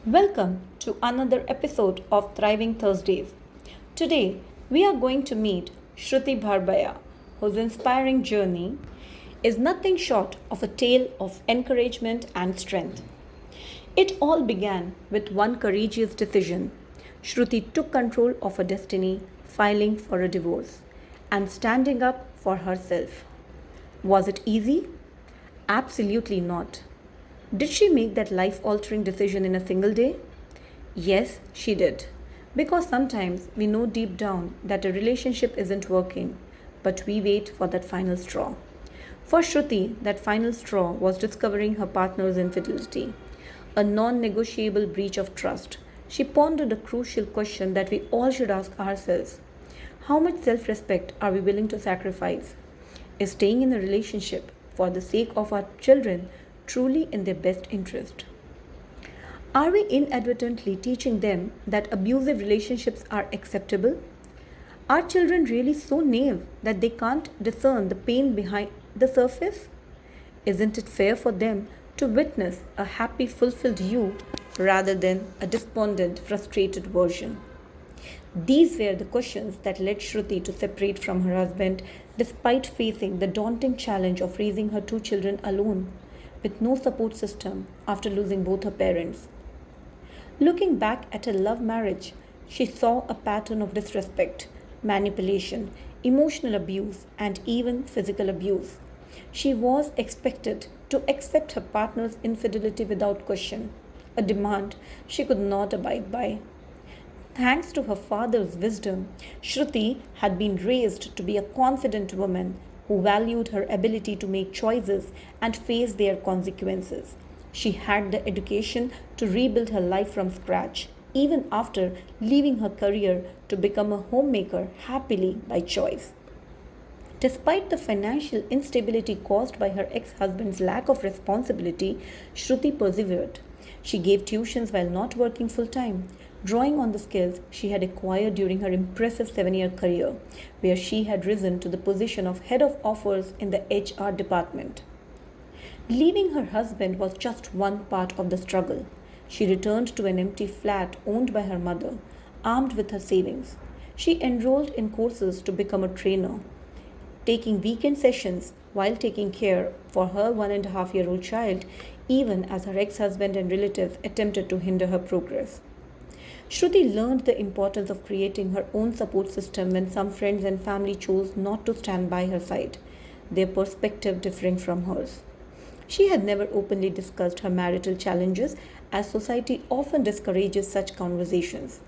Welcome to another episode of Thriving Thursdays. Today, we are going to meet Shruti Barbhaya, whose inspiring journey is nothing short of a tale of encouragement and strength. It all began with one courageous decision. Shruti took control of her destiny, filing for a divorce, and standing up for herself. Was it easy? Absolutely not. Did she make that life altering decision in a single day? Yes, she did. Because sometimes we know deep down that a relationship isn't working, but we wait for that final straw. For Shruti, that final straw was discovering her partner's infidelity, a non negotiable breach of trust. She pondered a crucial question that we all should ask ourselves: how much self respect are we willing to sacrifice? Is staying in a relationship for the sake of our children truly in their best interest? Are we inadvertently teaching them that abusive relationships are acceptable? Are children really so naive that they can't discern the pain behind the surface? Isn't it fair for them to witness a happy, fulfilled you rather than a despondent, frustrated version? These were the questions that led Shruti to separate from her husband despite facing the daunting challenge of raising her two children alone, with no support system after losing both her parents. Looking back at her love marriage, she saw a pattern of disrespect, manipulation, emotional abuse, and even physical abuse. She was expected to accept her partner's infidelity without question, a demand she could not abide by. Thanks to her father's wisdom, Shruti had been raised to be a confident woman who valued her ability to make choices and face their consequences. She had the education to rebuild her life from scratch, even after leaving her career to become a homemaker happily by choice. Despite the financial instability caused by her ex husband's lack of responsibility, Shruti persevered. She gave tuitions while not working full time, drawing on the skills she had acquired during her impressive 7-year career, where she had risen to the position of head of offers in the HR department. Leaving her husband was just one part of the struggle. She returned to an empty flat owned by her mother, armed with her savings. She enrolled in courses to become a trainer, taking weekend sessions while taking care for her 1.5-year-old child, even as her ex husband and relatives attempted to hinder her progress. Shruti learned the importance of creating her own support system when some friends and family chose not to stand by her side, their perspective differing from hers. She had never openly discussed her marital challenges, as society often discourages such conversations.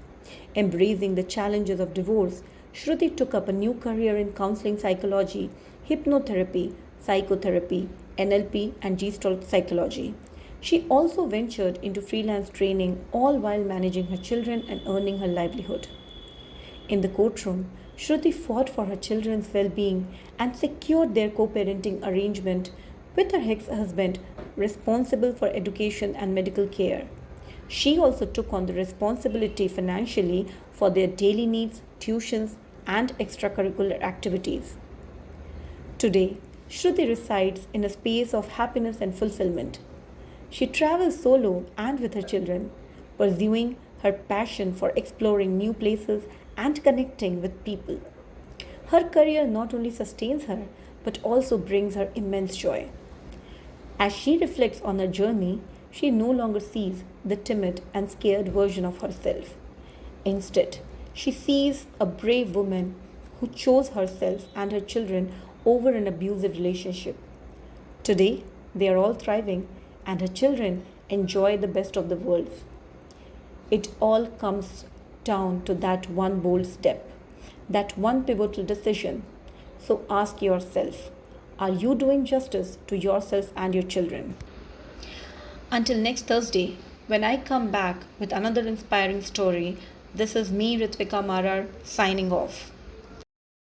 Embracing the challenges of divorce, Shruti took up a new career in counseling psychology, hypnotherapy, psychotherapy, NLP, and Gestalt psychology. She also ventured into freelance training, all while managing her children and earning her livelihood. In the courtroom, Shruti fought for her children's well being and secured their co parenting arrangement with her ex husband responsible for education and medical care. She also took on the responsibility financially for their daily needs, tuitions, and extracurricular activities. Today, Shruti resides in a space of happiness and fulfillment. She travels solo and with her children, pursuing her passion for exploring new places and connecting with people. Her career not only sustains her, but also brings her immense joy. As she reflects on her journey, she no longer sees the timid and scared version of herself. Instead, she sees a brave woman who chose herself and her children over an abusive relationship. Today, they are all thriving, and her children enjoy the best of the worlds. It all comes down to that one bold step, that one pivotal decision. So ask yourself, are you doing justice to yourself and your children? Until next Thursday, when I come back with another inspiring story, this is me, Ritvika Marar, signing off.